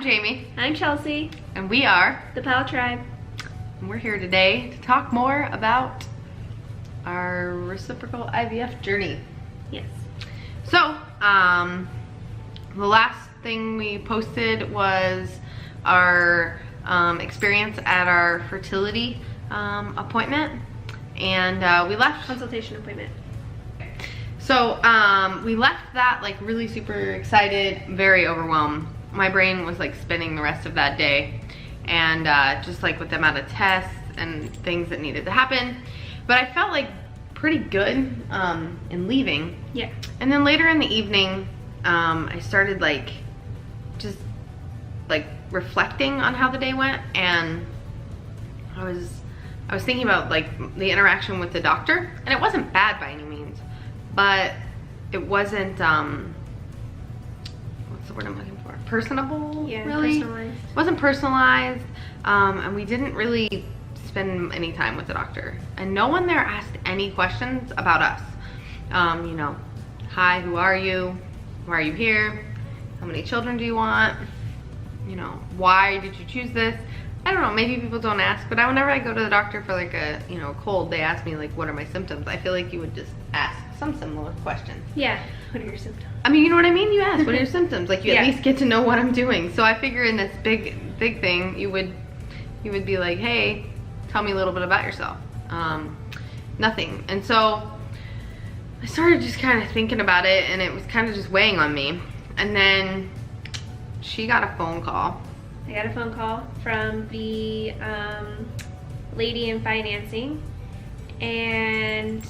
I'm Jamie. I'm Chelsea. And we are the Pal Tribe. And we're here today to talk more about our reciprocal IVF journey. Yes. So, the last thing we posted was our experience at our fertility appointment. And we left... Consultation appointment. So, we left that like really super excited, very overwhelmed. My brain was like spinning the rest of that day. And just like with the amount of tests and things that needed to happen. But I felt like pretty good in leaving. Yeah. And then later in the evening, I started like just like reflecting on how the day went, and I was thinking about like the interaction with the doctor, and it wasn't bad by any means, but it wasn't what's the word I'm looking for? Personable? Yeah, really? personalized. It wasn't personalized, and we didn't really spend any time with the doctor, and no one there asked any questions about us. You know, hi, who are you? Why are you here? How many children do you want? You know, why did you choose this? I don't know, maybe people don't ask, but whenever I go to the doctor for like a, you know, cold, they ask me like, what are my symptoms? I feel like you would just ask some similar questions. Yeah, what are your symptoms? I mean, you know what I mean? You ask, what are your symptoms? Like, you Yeah. at least get to know what I'm doing. So I figure in this big thing, you would be like, hey, tell me a little bit about yourself. Nothing. And so I started just kind of thinking about it, and it was kind of just weighing on me. And then she got a phone call. I got a phone call from the lady in financing, and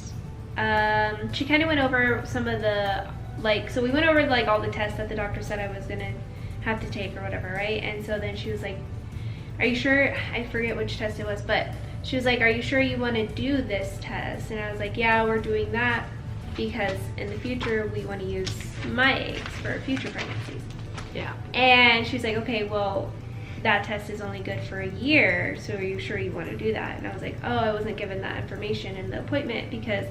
she kind of went over some of the, like, so we went over like all the tests that the doctor said I was gonna have to take or whatever, right? And so then she was like, are you sure? I forget which test it was, but she was like, are you sure you want to do this test? And I was like, yeah, we're doing that because in the future we want to use my eggs for future pregnancies. Yeah. And she's like, okay, well, that test is only good for a year, so are you sure you want to do that? And I was like, oh, I wasn't given that information in the appointment because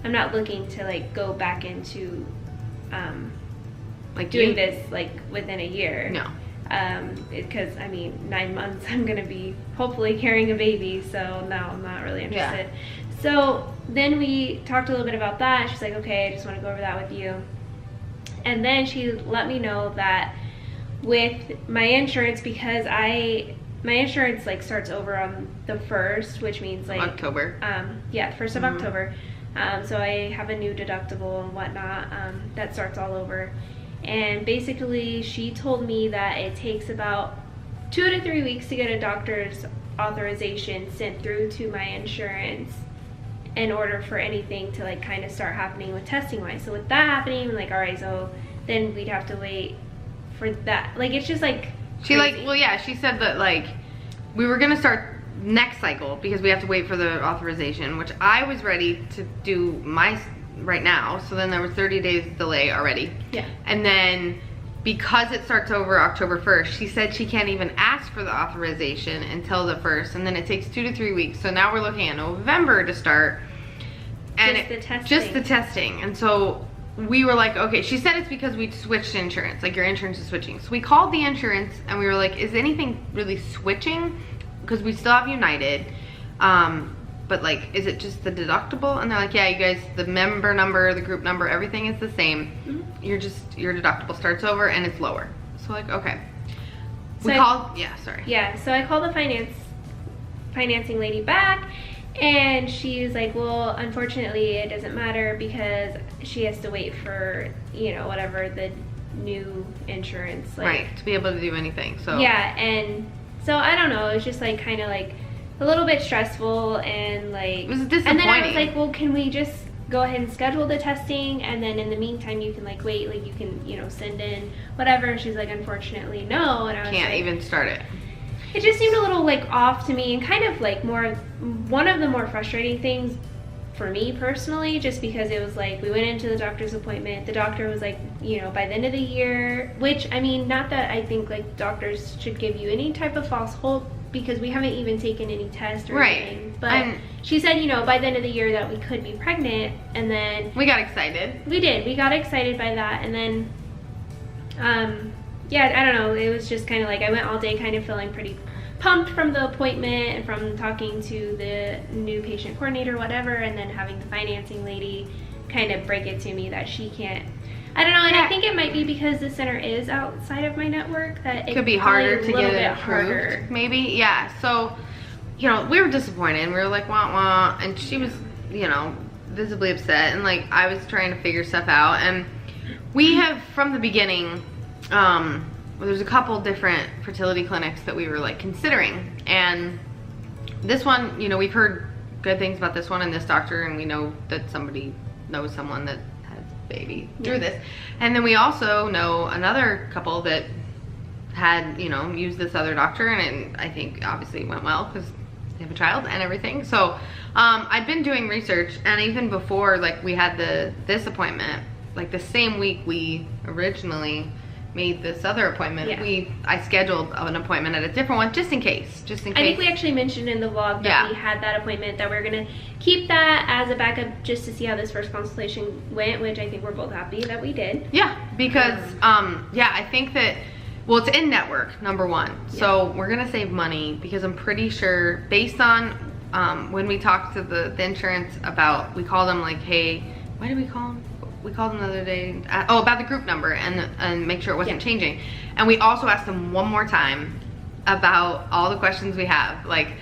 I'm not looking to like go back into like doing this like within a year. No. Because I mean 9 months I'm gonna be hopefully carrying a baby, so no, I'm not really interested. Yeah. So then we talked a little bit about that. She's like, okay, I just want to go over that with you. And then she let me know that with my insurance, because my insurance like starts over on the 1st, which means like October. Yeah, 1st of October. So I have a new deductible and whatnot that starts all over. And basically she told me that it takes about 2 to 3 weeks to get a doctor's authorization sent through to my insurance in order for anything to like kind of start happening with testing wise. So with that happening, like, all right, so then we'd have to wait for that. Like, it's just like she crazy. Like, well, yeah, she said that like we were gonna start next cycle because we have to wait for the authorization, which I was ready to do my right now. So then there was 30 days delay already. Yeah. And then because it starts over October 1st, she said she can't even ask for the authorization until the 1st, and then it takes 2 to 3 weeks. So now we're looking at November to start. And just the testing. Just the testing. And so we were like, okay, she said it's because we switched insurance, like your insurance is switching. So we called the insurance and we were like, is anything really switching? Because we still have United. But like, is it just the deductible? And they're like, yeah, you guys, the member number, the group number, everything is the same. Your deductible starts over and it's lower. So like, okay. So so I called the financing lady back, and she's like, well, unfortunately it doesn't matter because she has to wait for, you know, whatever the new insurance, like, right, to be able to do anything. So yeah, and so I don't know, it's just like kind of like a little bit stressful, and like it was disappointing. And then I was like, well, can we just go ahead and schedule the testing, and then in the meantime you can like wait, like you can, you know, send in whatever. And she's like, unfortunately no. And I was can't like, even start it. It just seemed a little like off to me, and kind of like one of the more frustrating things for me personally, just because it was like we went into the doctor's appointment, the doctor was like, you know, by the end of the year, which I mean, not that I think like doctors should give you any type of false hope, because we haven't even taken any tests or anything. But she said, you know, by the end of the year that we could be pregnant, and then we got excited. We did. We got excited by that, and then yeah, I don't know. It was just kind of like I went all day kind of feeling pretty pumped from the appointment and from talking to the new patient coordinator, whatever, and then having the financing lady kind of break it to me that she can't. I don't know, and I think it might be because the center is outside of my network that it could be harder to get it harder. approved, maybe. Yeah. So, you know, we were disappointed. We were like, wah wah, and she was, you know, visibly upset, and like I was trying to figure stuff out. And we have from the beginning, well, there's a couple different fertility clinics that we were like considering, and this one, you know, we've heard good things about this one and this doctor, and we know that somebody knows someone that has a baby through this. And then we also know another couple that had, you know, used this other doctor, and I think obviously it went well because they have a child and everything. So I'd been doing research, and even before like we had this appointment, like the same week we originally made this other appointment, I scheduled an appointment at a different one just in case. I think we actually mentioned in the vlog that we had that appointment, that we're gonna keep that as a backup just to see how this first consultation went, which I think we're both happy that we did. Yeah, because yeah, I think that, well, it's in network, number one. So we're gonna save money because I'm pretty sure based on when we talked to the insurance about, we called them like, hey, why did we call them? We called them the other day, about the group number and make sure it wasn't changing. And we also asked them one more time about all the questions we have, like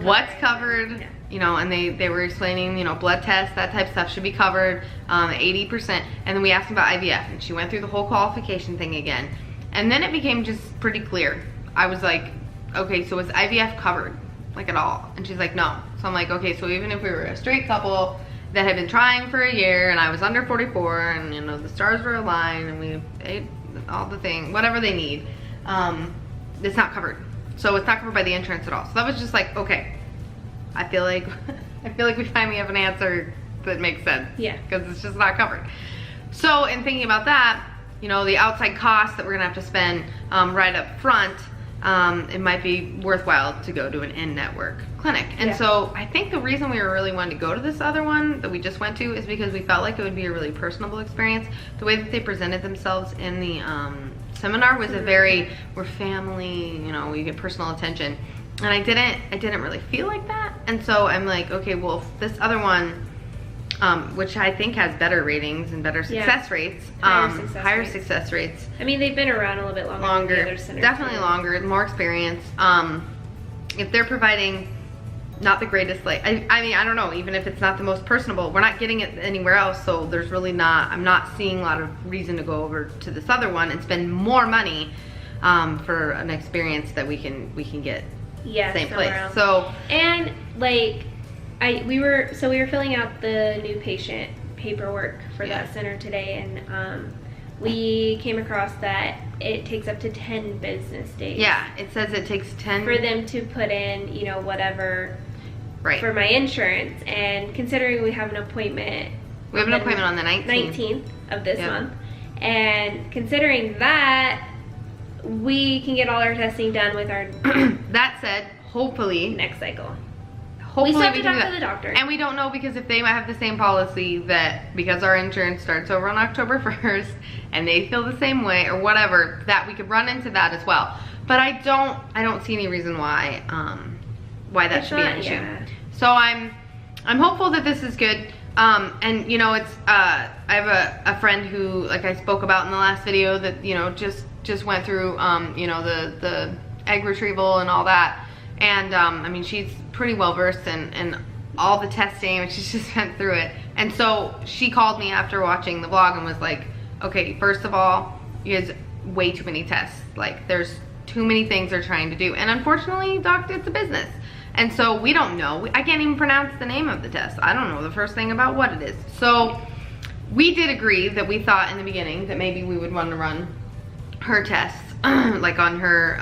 what's covered, you know, and they were explaining, you know, blood tests, that type of stuff should be covered, 80%. And then we asked them about IVF, and she went through the whole qualification thing again. And then it became just pretty clear. I was like, okay, so is IVF covered, like at all? And she's like, no. So I'm like, okay, so even if we were a straight couple that had been trying for a year, and I was under 44, and you know the stars were aligned, and we ate all the things, whatever they need, it's not covered. So it's not covered by the insurance at all. So that was just like, okay, I feel like we finally have an answer that makes sense. Yeah. Because it's just not covered. So in thinking about that, you know, the outside costs that we're gonna have to spend right up front, it might be worthwhile to go to an in-network clinic. And so I think the reason we were really wanting to go to this other one that we just went to is because we felt like it would be a really personable experience. The way that they presented themselves in the seminar was a very, we're family, you know, we get personal attention. And I didn't really feel like that. And so I'm like, okay, well, this other one, which I think has better ratings and better success rates, higher success rates. I mean, they've been around a little bit longer than the other centers. Definitely longer, more experience. If they're providing not the greatest, like, I mean, I don't know, even if it's not the most personable, we're not getting it anywhere else, so there's really not, I'm not seeing a lot of reason to go over to this other one and spend more money for an experience that we can get same place. Else. So, and like, we were filling out the new patient paperwork for that center today, and we came across that it takes up to 10 business days. Yeah, it says it takes 10 for them to put in, you know, whatever for my insurance. And considering we have an appointment, on the 19th of this month, and considering that we can get all our testing done with our that said, hopefully next cycle. We still have to talk to the doctor. And we don't know, because if they might have the same policy that because our insurance starts over on October 1st and they feel the same way or whatever, that we could run into that as well. But I don't see any reason why that should be an issue. So I'm hopeful that this is good. And you know, it's I have a friend who, like I spoke about in the last video, that, you know, just went through you know, the egg retrieval and all that. And I mean, she's pretty well versed in all the testing, and she's just went through it. And so she called me after watching the vlog and was like, okay, first of all, you guys, way too many tests. Like, there's too many things they're trying to do. And unfortunately, doc, it's a business. And so we don't know. I can't even pronounce the name of the test. I don't know the first thing about what it is. So we did agree that we thought in the beginning that maybe we would want to run her tests, like on her,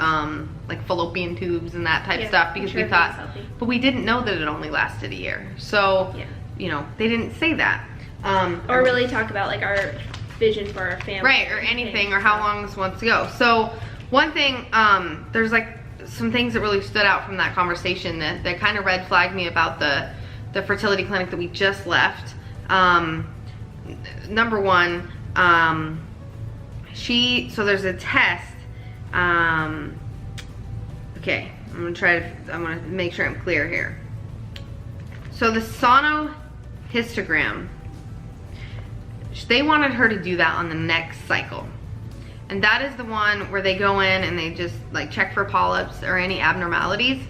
like fallopian tubes and that type of stuff, because we thought, but we didn't know that it only lasted a year. So, you know, they didn't say that. Or really talk about like our vision for our family. Right, or anything, or how long this wants to go. So one thing, there's like some things that really stood out from that conversation that kind of red flagged me about the fertility clinic that we just left. Number one, so there's a test Okay, I'm gonna make sure I'm clear here. So the sonohistogram, they wanted her to do that on the next cycle. And that is the one where they go in and they just like check for polyps or any abnormalities.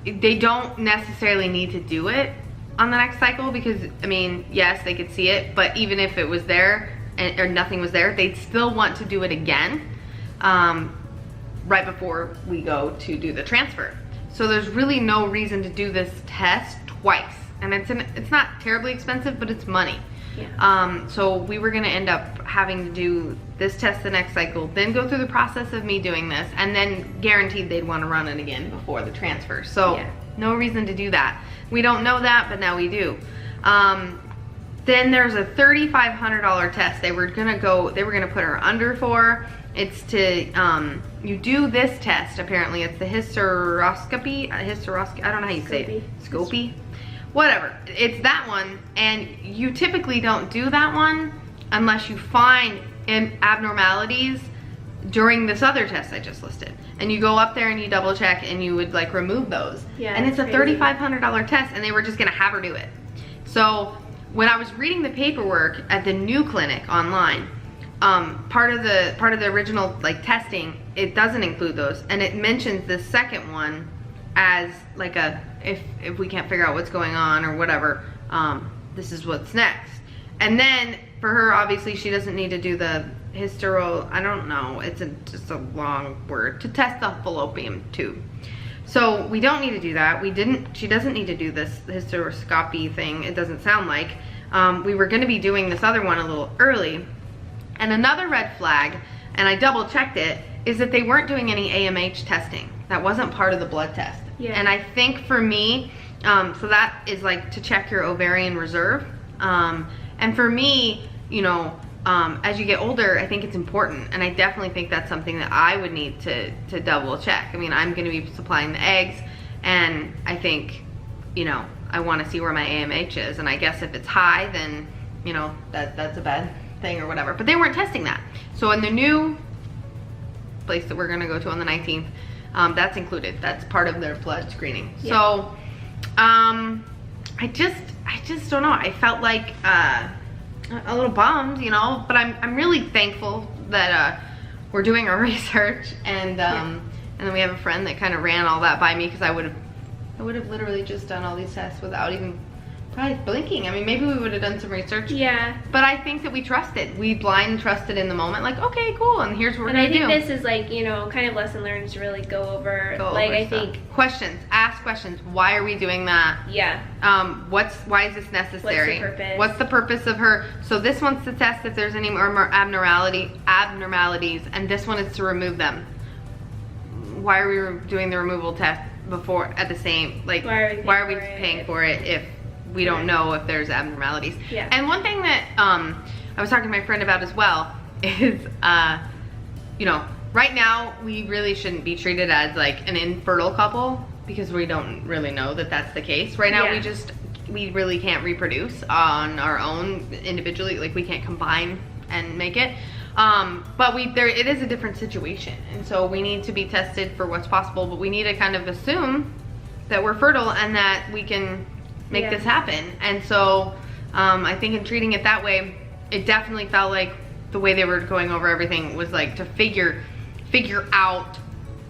They don't necessarily need to do it on the next cycle because, I mean, yes, they could see it, but even if it was there or nothing was there, they'd still want to do it again right before we go to do the transfer. So there's really no reason to do this test twice. And it's not terribly expensive, but it's money. Yeah. So we were gonna end up having to do this test the next cycle, then go through the process of me doing this, and then guaranteed they'd wanna run it again before the transfer. So yeah. No reason to do that. We don't know that, but now we do. Then there's a $3,500 test they were gonna put her under for. It's to, you do this test, apparently. It's the hysteroscopy, I don't know how you say it. Scopy? Whatever, it's that one, and you typically don't do that one unless you find abnormalities during this other test I just listed. And you go up there and you double check and you would like remove those. Yeah, and it's a $3,500 test, and they were just gonna have her do it. So when I was reading the paperwork at the new clinic online, part of the original like testing, it doesn't include those, and it mentions the second one as like a, if we can't figure out what's going on or whatever, this is what's next. And then for her, obviously she doesn't need to do the I don't know, it's just a long word, to test the fallopian tube. So we don't need to do that. She doesn't need to do this hysteroscopy thing, it doesn't sound like. We were gonna be doing this other one a little early. And another red flag, and I double checked it, is that they weren't doing any AMH testing. That wasn't part of the blood test. Yeah. And I think for me, so that is like to check your ovarian reserve. And for me, you know, as you get older, I think it's important. And I definitely think that's something that I would need to double check. I mean, I'm gonna be supplying the eggs, and I think, you know, I wanna see where my AMH is. And I guess if it's high, then, you know, that's a bad thing or whatever. But they weren't testing that. So in the new place that we're gonna go to on the 19th, that's included. That's part of their blood screening. Yeah. So I just don't know. I felt like a little bummed, you know, but I'm really thankful that we're doing our research, and then we have a friend that kind of ran all that by me, because I would have literally just done all these tests without even probably blinking. I mean, maybe we would have done some research. Yeah. But I think that we trusted. We blind trusted in the moment, like, okay, cool, and here's what we're gonna do. And I think this is like, you know, kind of lesson learned to really go over I think questions, ask questions. Why are we doing that? Yeah. Why is this necessary? What's the purpose? What's the purpose of her? So this one's to test if there's any more abnormalities, and this one is to remove them. Why are we doing the removal test before at the same, like, why are we paying for it if we don't know if there's abnormalities? Yeah. And one thing that I was talking to my friend about as well is, you know, right now we really shouldn't be treated as like an infertile couple, because we don't really know that that's the case. Right now we really can't reproduce on our own individually, like we can't combine and make it. But it is a different situation, and so we need to be tested for what's possible, but we need to kind of assume that we're fertile and that we can make this happen. And so I think in treating it that way, it definitely felt like the way they were going over everything was like to figure out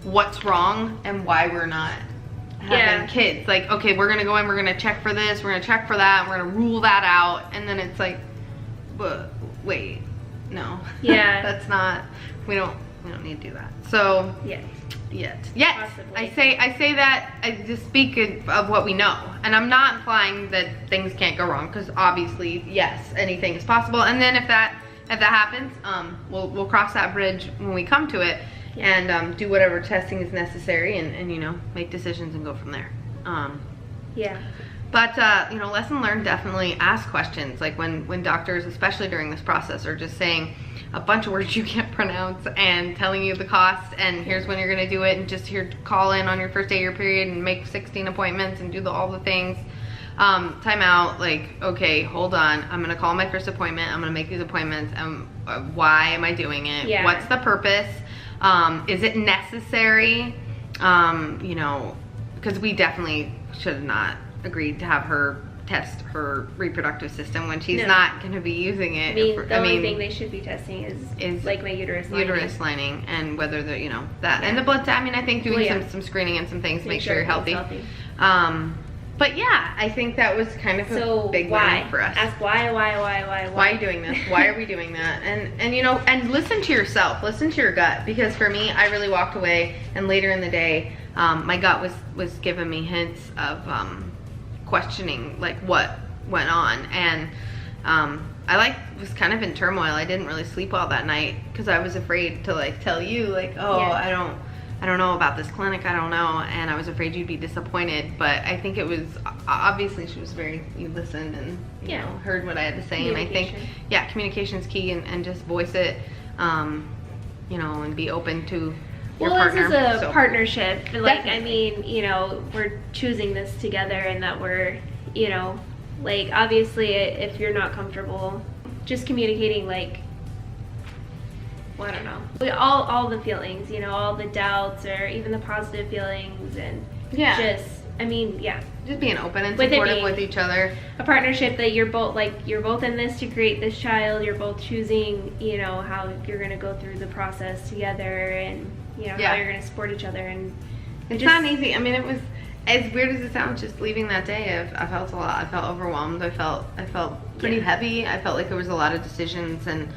what's wrong and why we're not having kids. Like, okay, we're gonna go in, we're gonna check for this, we're gonna check for that, and we're gonna rule that out, and then it's like, but wait, no. Yeah. That's not, we don't need to do that. So yet. Possibly. I say that I just speak of what we know, and I'm not implying that things can't go wrong, because obviously, yes, anything is possible. And then if that happens, we'll cross that bridge when we come to it, and do whatever testing is necessary, and you know, make decisions and go from there. But you know, lesson learned, definitely ask questions. Like when doctors, especially during this process, are just saying a bunch of words you can't pronounce and telling you the cost and here's when you're gonna do it, and just here to call in on your first day of your period and make 16 appointments and do all the things. Time out, like, okay, hold on, I'm gonna call my first appointment, I'm gonna make these appointments, why am I doing it? What's the purpose? Is it necessary? You know, because we definitely should have not agreed to have her test her reproductive system when she's not going to be using it. The only thing they should be testing is like my uterus lining. And whether the, you know, that and the blood test. I mean, I think doing some screening and some things to make sure you're healthy. But yeah, I think that was kind of a big win for us. Ask why. Why are you doing this? Why are we doing that? And you know, and listen to yourself, listen to your gut, because for me, I really walked away, and later in the day, my gut was giving me hints of questioning like what went on, and I was kind of in turmoil. I didn't really sleep well that night because I was afraid to like tell you like, oh, yeah. I don't know about this clinic, I don't know, and I was afraid you'd be disappointed. But I think it was obviously she was you listened and you know, heard what I had to say, and I think communication is key, and just voice it, you know, and be open to your partner. This is a partnership. Like, definitely. I mean, you know, we're choosing this together, and that we're, you know, like, obviously if you're not comfortable, just communicating, like, well, I don't know, all the feelings, you know, all the doubts or even the positive feelings, and just, I mean, just being open and supportive with each other. A partnership that you're both in this to create this child. You're both choosing, you know, how you're going to go through the process together, and you know, how you're going to support each other. And it's not easy. I mean, it was, as weird as it sounds, just leaving that day, I felt a lot. I felt overwhelmed. I felt pretty heavy. I felt like there was a lot of decisions, and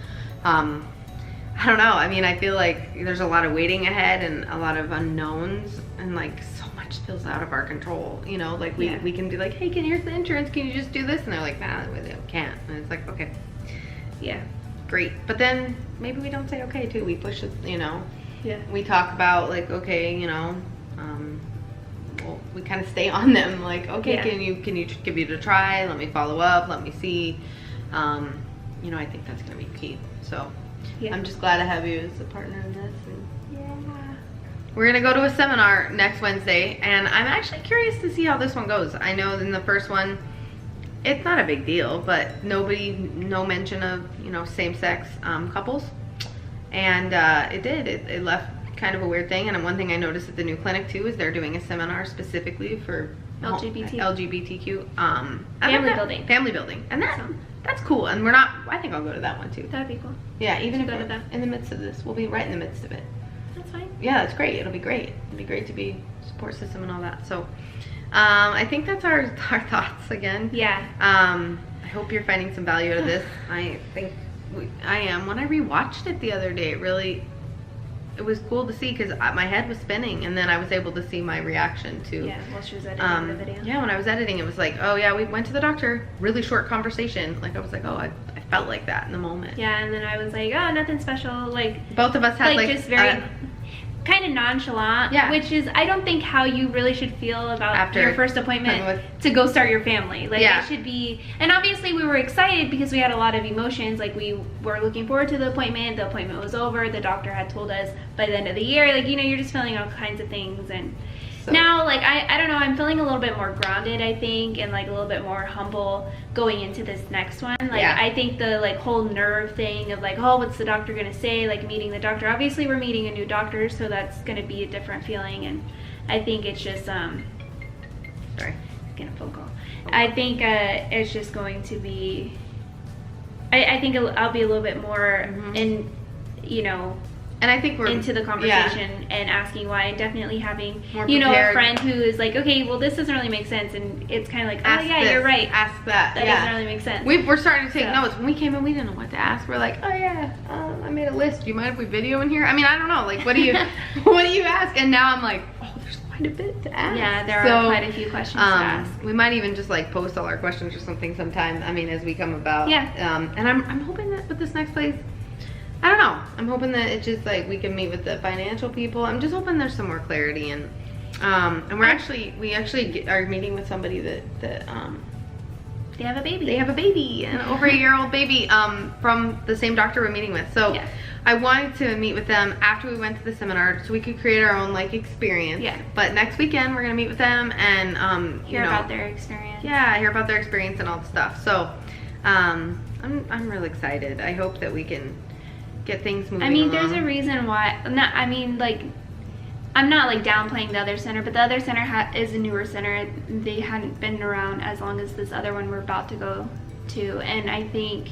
I don't know. I mean, I feel like there's a lot of waiting ahead and a lot of unknowns, and like so much feels out of our control. You know, like we can be like, hey, here's the insurance. Can you just do this? And they're like, nah, we can't. And it's like, okay, great. But then maybe we don't say okay too. We push it, you know. Yeah. We talk about like, okay, you know, well, we kind of stay on them. Like, okay, can you give it a try? Let me follow up. Let me see. You know, I think that's gonna be key. So. Yeah. I'm just glad to have you as a partner in this. And we're gonna go to a seminar next Wednesday, and I'm actually curious to see how this one goes. I know in the first one, it's not a big deal, but no mention of, you know, same-sex couples, and it left kind of a weird thing. And one thing I noticed at the new clinic too is they're doing a seminar specifically for LGBTQ family building, and that's cool. And I think I'll go to that one too. That'd be cool. Yeah, even if we're in the midst of this, we'll be right in the midst of it. That's fine. Yeah, that's great. It'll be great. It'll be great to be support system and all that. So I think that's our thoughts again. Yeah. I hope you're finding some value out of this. I think I am. When I rewatched it the other day, it was cool to see, because my head was spinning, and then I was able to see my reaction to while she was editing the video. Yeah, when I was editing, it was like, oh yeah, we went to the doctor, really short conversation. Like, I was like, oh, I felt like that in the moment. Yeah, and then I was like, oh, nothing special. Like, both of us had like just very kind of nonchalant, which is, I don't think how you really should feel about after your first appointment to go start your family. Like, it should be, and obviously we were excited because we had a lot of emotions. Like, we were looking forward to the appointment was over, the doctor had told us by the end of the year, like, you know, you're just feeling all kinds of things. And so now, like, I don't know, I'm feeling a little bit more grounded, I think, and like a little bit more humble going into this next one. Like, I think the like whole nerve thing of like, oh, what's the doctor gonna say, like meeting the doctor, obviously we're meeting a new doctor, so that's gonna be a different feeling. And I think it's just sorry, getting a phone call. I think it's just going to be, I think I'll be a little bit more in, you know, and I think we're into the conversation and asking why, and definitely having more you know, a friend who is like, okay, well, this doesn't really make sense, and it's kind of like, oh yeah, you're right, ask that doesn't really make sense. We're starting to take notes. When we came in, we didn't know what to ask. We're like, oh yeah, I made a list. Do you mind if we video in here? I mean, I don't know, like, what do you ask? And now I'm like, oh, there's quite a bit to ask. Yeah, there are quite a few questions to ask. We might even just like post all our questions or something sometime, I mean, as we come about. And I'm hoping that with this next place, I don't know, I'm hoping that it's just like we can meet with the financial people. I'm just hoping there's some more clarity, and we actually are meeting with somebody that they have a baby. They have a baby, an over a year old baby, from the same doctor we're meeting with. So I wanted to meet with them after we went to the seminar so we could create our own like experience. But next weekend we're gonna meet with them and hear about their experience. Yeah, hear about their experience and all the stuff. So I'm really excited. I hope that we can get things moving I mean, along. there's a reason why. Not, I mean, like, I'm not like downplaying the other center, but the other center is a newer center. They hadn't been around as long as this other one we're about to go to, and I think,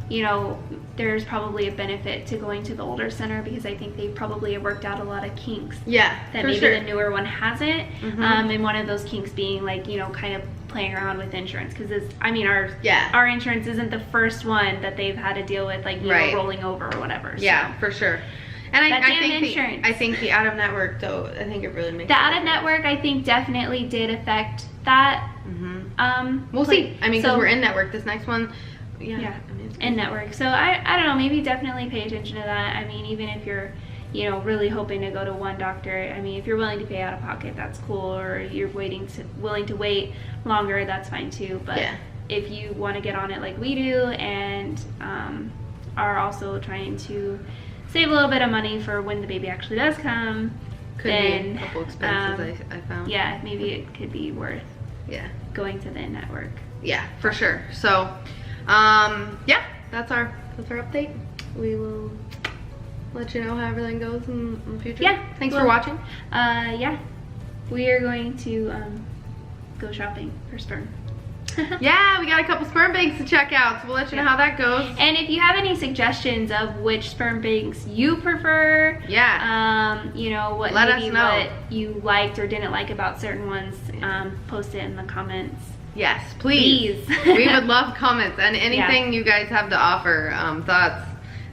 you know, there's probably a benefit to going to the older center because I think they probably have worked out a lot of kinks. Yeah, that for maybe sure. the newer one hasn't. And one of those kinks being like, you know, kind of playing around with insurance because it's, I mean, our insurance isn't the first one that they've had to deal with, like, you know, rolling over or whatever. Yeah, so. for sure. And That damn insurance. I think the out of network though, I think it really makes The out of network, I think, definitely did affect that. We'll see. I mean, because we're in network. This next one, yeah, I mean, in network. So I don't know. Maybe definitely pay attention to that. I mean, even if you're, you know, really hoping to go to one doctor, I mean, if you're willing to pay out of pocket, that's cool. Or you're willing to wait longer, that's fine too. But if you want to get on it like we do, and are also trying to save a little bit of money for when the baby actually does come, then be a couple expenses I found. Yeah, maybe it could be worth going to the network. Yeah, for sure. So yeah, that's our update. We will let you know how everything goes in the future. Yeah. Thanks for watching. Yeah, we are going to go shopping for sperm. Yeah, we got a couple sperm banks to check out, so we'll let you know how that goes. And if you have any suggestions of which sperm banks you prefer, you know, what let maybe us know what you liked or didn't like about certain ones, post it in the comments. Yes, please. We would love comments and anything you guys have to offer, thoughts,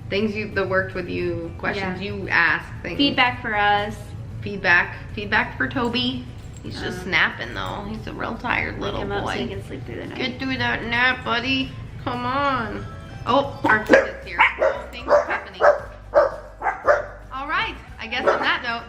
things that worked with you, questions you asked, things. Feedback for us. Feedback for Toby. He's just snapping though. He's a real tired little boy. So he can sleep through the night. Get through that nap, buddy. Come on. Oh, our kid is here. Oh, things are happening. All right. I guess on that note,